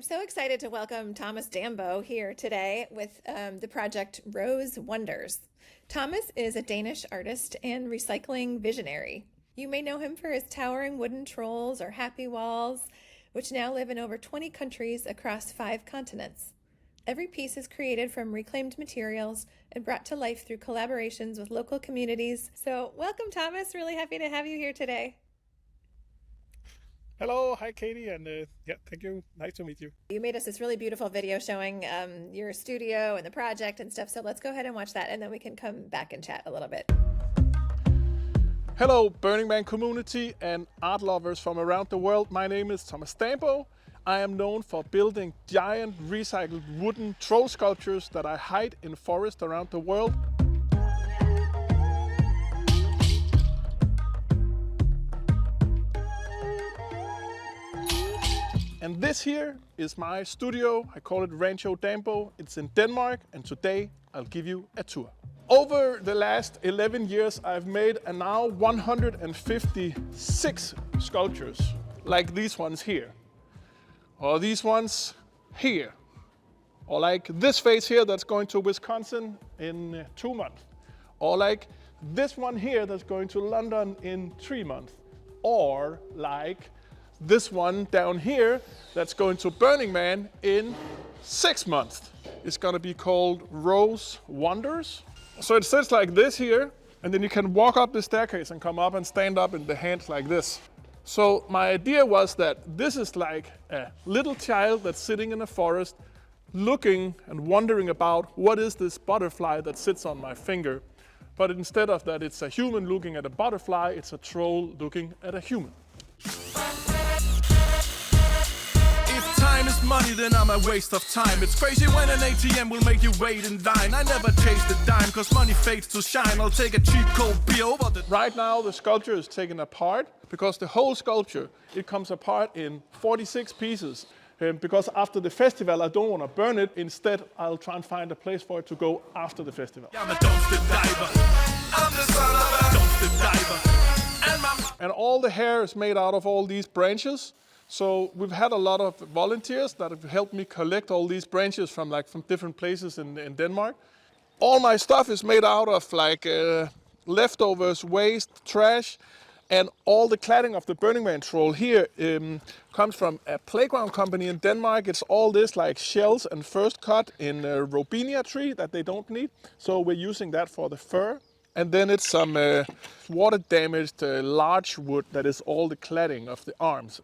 so excited to welcome Thomas Dambo here today with the project Rose Wonders. Thomas is a Danish artist and recycling visionary. You may know him for his towering wooden trolls or happy walls, which now live in over 20 countries across 5 continents. Every piece is created from reclaimed materials and brought to life through collaborations with local communities. So welcome, Thomas. Really happy to have you here today. Hello, hi Katie, and thank you. Nice to meet you. You made us this really beautiful video showing your studio and the project and stuff. So let's go ahead and watch that, and then we can come back and chat a little bit. Hello, Burning Man community and art lovers from around the world. My name is Thomas Dambo. I am known for building giant recycled wooden troll sculptures that I hide in forests around the world. And this here is my studio. I call it Rancho Dambo. It's in Denmark, and today I'll give you a tour. Over the last 11 years, I've made now 156 sculptures, like these ones here, or these ones here, or like this face here that's going to Wisconsin in 2 months, or like this one here that's going to London in 3 months, or like this one down here that's going to Burning Man in 6 months. It's gonna be called Rose Wonders. So it sits like this here, and then you can walk up the staircase and come up and stand up in the hands like this. So my idea was that this is like a little child that's sitting in a forest looking and wondering about what is this butterfly that sits on my finger. But instead of that, it's a human looking at a butterfly, it's a troll looking at a human. Time is money, then I'm a waste of time. It's crazy when an ATM will make you wait and dine. I never chase the dime, cause money fades to shine. I'll take a cheap cold beer over the... Right now the sculpture is taken apart because the whole sculpture, it comes apart in 46 pieces. Because after the festival I don't want to burn it. Instead I'll try and find a place for it to go after the festival. I'm a dumpster diver. I'm the son of a dumpster diver. And all the hair is made out of all these branches. So we've had a lot of volunteers that have helped me collect all these branches from different places in Denmark. All my stuff is made out of leftovers, waste, trash, and all the cladding of the Burning Man troll here comes from a playground company in Denmark. It's all this like shells and first cut in a robinia tree that they don't need. So we're using that for the fur. And then it's some water-damaged larch wood that is all the cladding of the arms.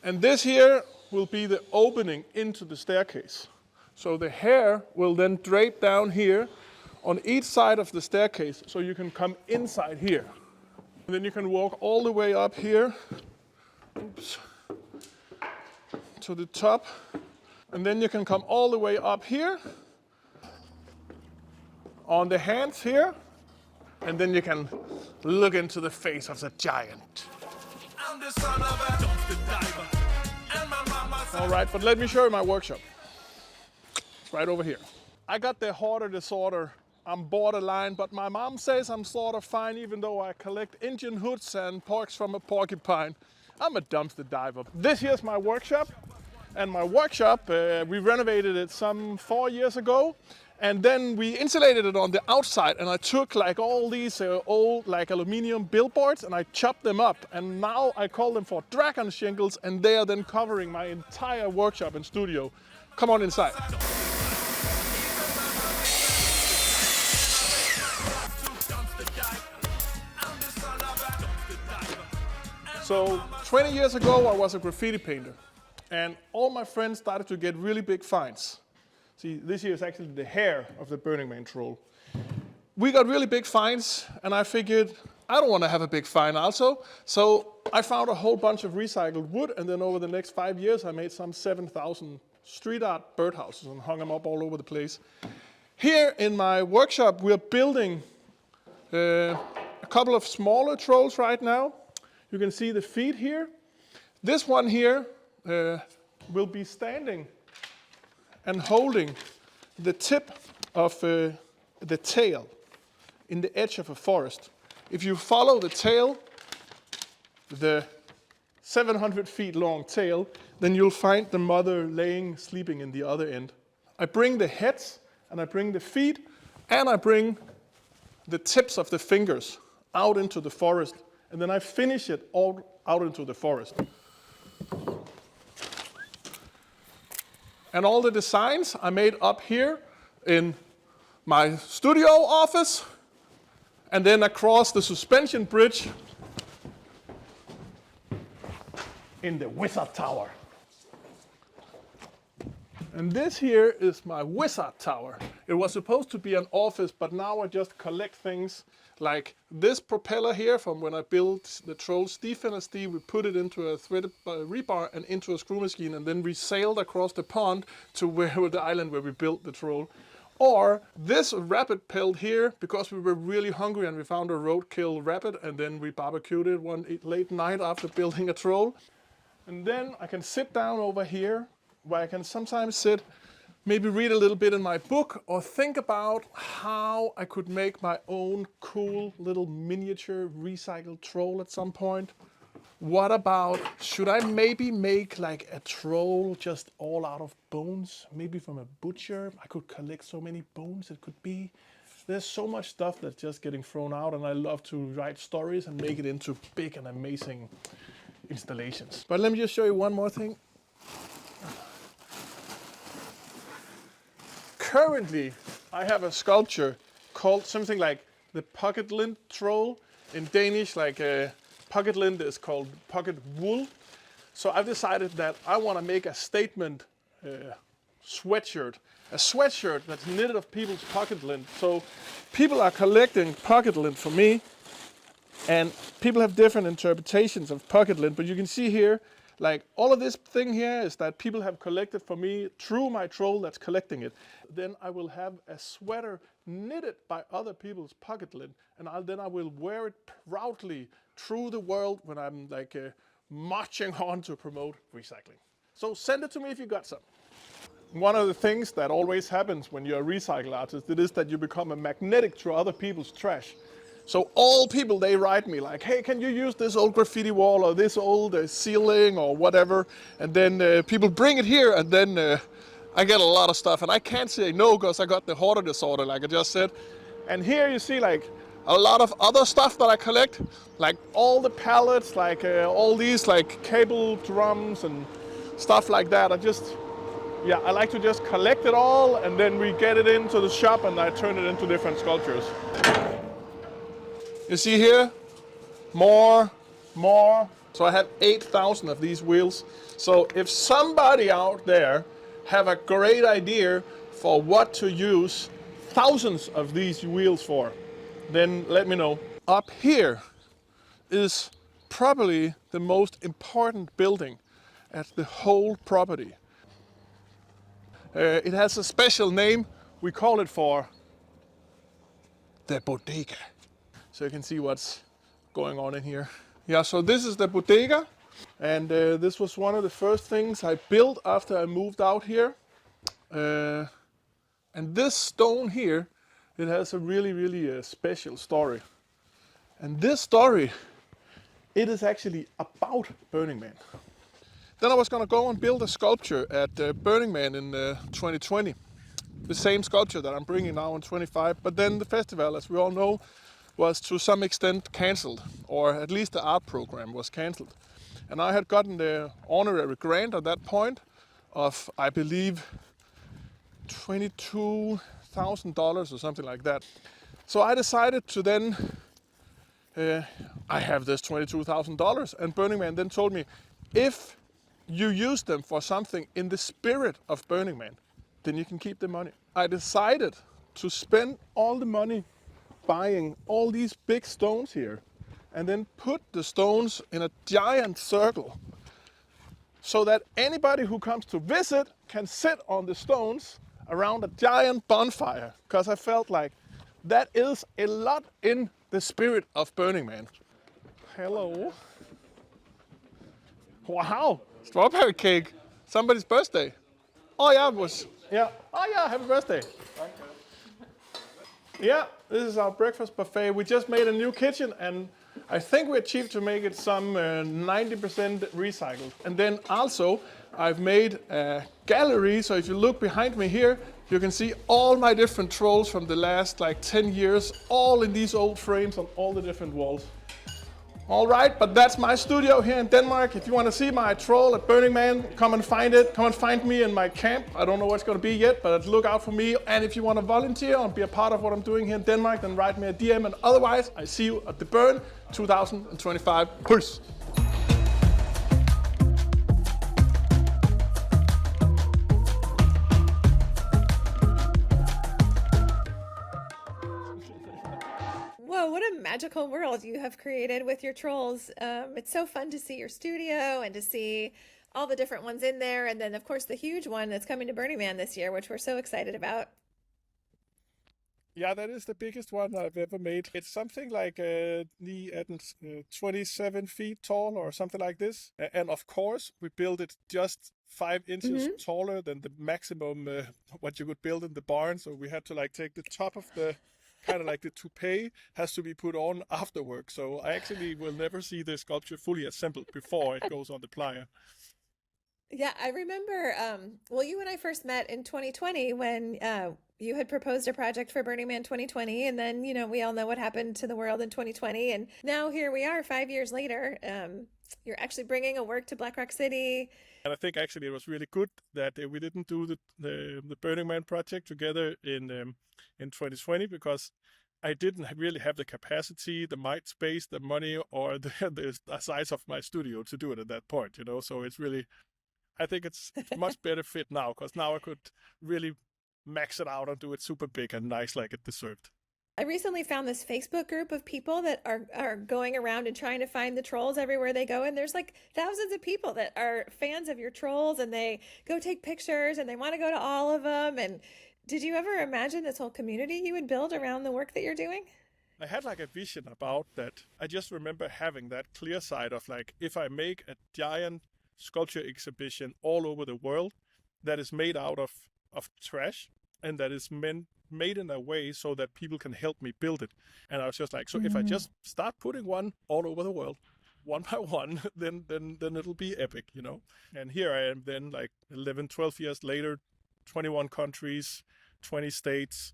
And this here will be the opening into the staircase. So the hair will then drape down here on each side of the staircase, so you can come inside here. And then you can walk all the way up here, to the top. And then you can come all the way up here, on the hands here, and then you can look into the face of the giant. All right, but let me show you my workshop. It's right over here. I got the hoarder disorder. I'm borderline, but my mom says I'm sort of fine even though I collect Indian hoods and porks from a porcupine. I'm a dumpster diver. This here's my workshop. And my workshop, we renovated it some 4 years ago. And then we insulated it on the outside, and I took like all these old like aluminum billboards and I chopped them up, and now I call them for dragon shingles, and they are then covering my entire workshop and studio. Come on inside. So 20 years ago I was a graffiti painter, and all my friends started to get really big fines. See, this here is actually the hair of the Burning Man troll. We got really big fines, and I figured, I don't want to have a big fine also. So I found a whole bunch of recycled wood, and then over the next 5 years, I made some 7,000 street art birdhouses and hung them up all over the place. Here in my workshop, we're building a couple of smaller trolls right now. You can see the feet here. This one here will be standing and holding the tip of the tail in the edge of a forest. If you follow the tail, the 700 feet long tail, then you'll find the mother sleeping in the other end. I bring the heads, and I bring the feet, and I bring the tips of the fingers out into the forest, and then I finish it all out into the forest. And all the designs I made up here in my studio office, and then across the suspension bridge in the Wizard Tower. And this here is my Wizard Tower. It was supposed to be an office, but now I just collect things like this propeller here from when I built the Troll Dynasty. We put it into a threaded rebar and into a screw machine, and then we sailed across the pond to the island where we built the Troll. Or this rabbit pelt here, because we were really hungry and we found a roadkill rabbit, and then we barbecued it one late night after building a Troll. And then I can sit down over here, where I can sometimes sit, maybe read a little bit in my book, or think about how I could make my own cool little miniature recycled troll at some point. What about, should I maybe make like a troll just all out of bones? Maybe from a butcher? I could collect so many bones it could be. There's so much stuff that's just getting thrown out, and I love to write stories and make it into big and amazing installations. But let me just show you one more thing. Currently, I have a sculpture called something like the pocket lint troll. In Danish, like pocket lint is called pocket wool. So I've decided that I want to make a statement sweatshirt. A sweatshirt that's knitted of people's pocket lint. So people are collecting pocket lint for me, and people have different interpretations of pocket lint, but you can see here, like all of this thing here is that people have collected for me through my troll that's collecting it. Then I will have a sweater knitted by other people's pocket lint, and then I will wear it proudly through the world when I'm like marching on to promote recycling. So send it to me if you got some. One of the things that always happens when you're a recycle artist, it is that you become a magnetic to other people's trash. So all people, they write me like, hey, can you use this old graffiti wall or this old ceiling or whatever? And then people bring it here, and then I get a lot of stuff. And I can't say no because I got the hoarder disorder, like I just said. And here you see like a lot of other stuff that I collect, like all the pallets, like all these like cable drums and stuff like that. I like to just collect it all, and then we get it into the shop and I turn it into different sculptures. You see here, more. So I have 8,000 of these wheels. So if somebody out there have a great idea for what to use thousands of these wheels for, then let me know. Up here is probably the most important building at the whole property. It has a special name. We call it for the bodega. So you can see what's going on in here. Yeah, so this is the bodega. And this was one of the first things I built after I moved out here. And this stone here, it has a really special story. And this story, it is actually about Burning Man. Then I was gonna go and build a sculpture at Burning Man in 2020. The same sculpture that I'm bringing now in 25. But then the festival, as we all know, was to some extent cancelled, or at least the art program was cancelled. And I had gotten the honorary grant at that point of, I believe, $22,000 or something like that. So I decided to then, I have this $22,000, and Burning Man then told me, if you use them for something in the spirit of Burning Man, then you can keep the money. I decided to spend all the money buying all these big stones here, and then put the stones in a giant circle so that anybody who comes to visit can sit on the stones around a giant bonfire, because I felt like that is a lot in the spirit of Burning Man. Hello. Wow, strawberry cake. Somebody's birthday. Oh yeah, it was. Yeah. Oh yeah, happy birthday. Yeah, this is our breakfast buffet. We just made a new kitchen, and I think we achieved to make it some 90% recycled. And then also, I've made a gallery, so if you look behind me here, you can see all my different trolls from the last like 10 years, all in these old frames on all the different walls. All right, but that's my studio here in Denmark. If you want to see my troll at Burning Man, come and find it. Come and find me in my camp. I don't know what it's going to be yet, but look out for me. And if you want to volunteer and be a part of what I'm doing here in Denmark, then write me a DM. And otherwise, I see you at the Burn 2025. Peace. Whoa, what a magical world you have created with your trolls. It's so fun to see your studio and to see all the different ones in there. And then, of course, the huge one that's coming to Burning Man this year, which we're so excited about. Yeah, that is the biggest one I've ever made. It's something like 27 feet tall or something like this. And of course, we built it just 5 inches taller than the maximum what you could build in the barn. So we had to like take the top of the kind of like the toupee has to be put on afterwards. So I actually will never see the sculpture fully assembled before it goes on the plier. Yeah, I remember, well, you and I first met in 2020 when you had proposed a project for Burning Man 2020. And then, we all know what happened to the world in 2020. And now here we are 5 years later. You're actually bringing a work to Black Rock City. And I think actually it was really good that we didn't do the Burning Man project together in 2020 because I didn't really have the capacity, the mind space, the money, or the size of my studio to do it at that point, So it's really, I think it's much better fit now because now I could really max it out and do it super big and nice like it deserved. I recently found this Facebook group of people that are going around and trying to find the trolls everywhere they go. And there's like thousands of people that are fans of your trolls and they go take pictures and they want to go to all of them. And did you ever imagine this whole community you would build around the work that you're doing? I had like a vision about that. I just remember having that clear side of like, if I make a giant sculpture exhibition all over the world that is made out of trash and that is made in a way so that people can help me build it. And I was just like, so if I just start putting one all over the world, one by one, then it'll be epic, And here I am then like 11, 12 years later, 21 countries, 20 states,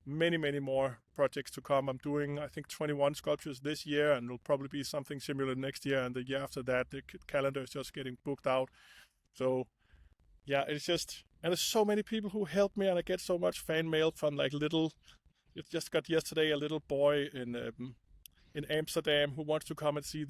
many, many more projects to come. I'm doing, I think, 21 sculptures this year, and it'll probably be something similar next year. And the year after that, the calendar is just getting booked out. So yeah, it's just, and there's so many people who help me, and I get so much fan mail from like it just got yesterday a little boy in Amsterdam who wants to come and see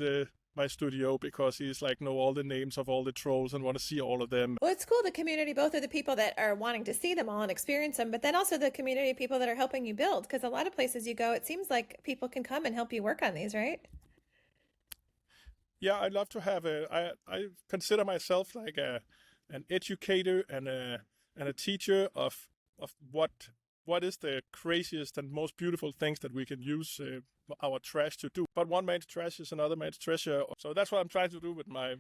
my studio because he's like know all the names of all the trolls and want to see all of them. Well, it's cool. The community, both of the people that are wanting to see them all and experience them, but then also the community of people that are helping you build. Because a lot of places you go, it seems like people can come and help you work on these, right? Yeah, I'd love to have I consider myself like an educator and a teacher of what is the craziest and most beautiful things that we can use our trash to do. But one man's trash is another man's treasure. So that's what I'm trying to do with my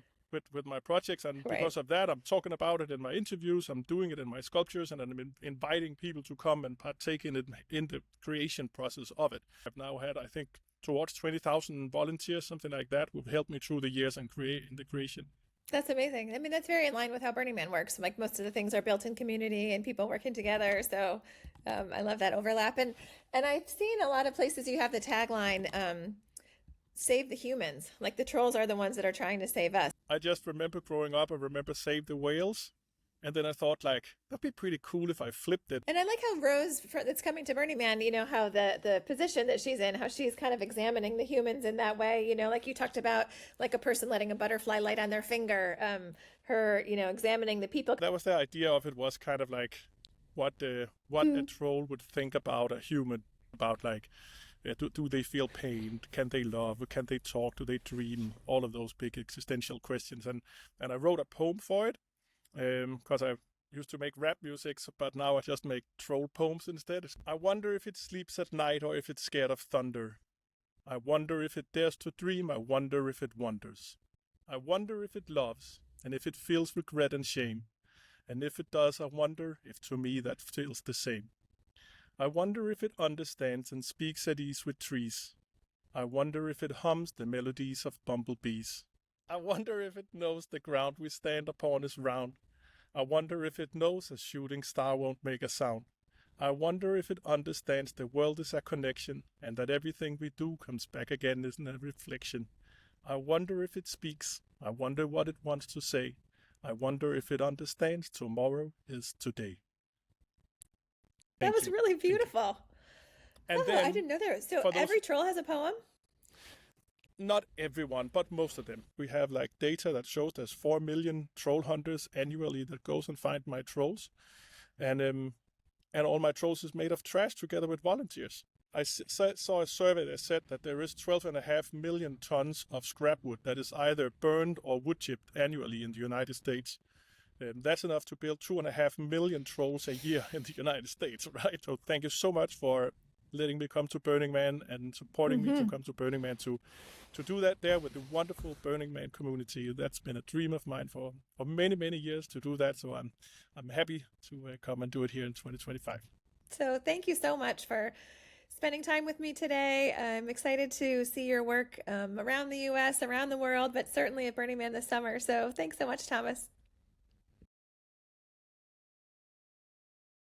projects. And because of that, I'm talking about it in my interviews. I'm doing it in my sculptures, and I'm inviting people to come and partake in it in the creation process of it. I've now had, I think, towards 20,000 volunteers, something like that, who've helped me through the years and in the creation. That's amazing. I mean, that's very in line with how Burning Man works. Like most of the things are built in community and people working together. So I love that overlap. And I've seen a lot of places you have the tagline, save the humans. Like the trolls are the ones that are trying to save us. I just remember growing up, I remember Save the Whales. And then I thought, like, that'd be pretty cool if I flipped it. And I like how Rose, that's coming to Burning Man, how the position that she's in, how she's kind of examining the humans in that way, like you talked about, like a person letting a butterfly light on their finger, her, examining the people. That was the idea of it, was kind of like what a troll would think about a human, about like, do they feel pain? Can they love? Can they talk? Do they dream? All of those big existential questions. And I wrote a poem for it. Because I used to make rap music, but now I just make troll poems instead. I wonder if it sleeps at night or if it's scared of thunder. I wonder if it dares to dream. I wonder if it wonders. I wonder if it loves and if it feels regret and shame. And if it does, I wonder if to me that feels the same. I wonder if it understands and speaks at ease with trees. I wonder if it hums the melodies of bumblebees. I wonder if it knows the ground we stand upon is round. I wonder if it knows a shooting star won't make a sound. I wonder if it understands the world is a connection and that everything we do comes back again in a reflection. I wonder if it speaks. I wonder what it wants to say. I wonder if it understands tomorrow is today. That was really beautiful. And oh, then, I didn't know there. So for those- every troll has a poem? Not everyone, but most of them. We have like data that shows there's 4 million troll hunters annually that goes and find my trolls. And all my trolls is made of trash together with volunteers. I saw a survey that said that there is 12.5 million tons of scrap wood that is either burned or wood chipped annually in the United States. That's enough to build 2.5 million trolls a year in the United States, right? So thank you so much for letting me come to Burning Man and supporting me to come to Burning Man to do that there with the wonderful Burning Man community. That's been a dream of mine for many, many years to do that. So I'm happy to come and do it here in 2025. So thank you so much for spending time with me today. I'm excited to see your work around the U.S., around the world, but certainly at Burning Man this summer. So thanks so much, Thomas.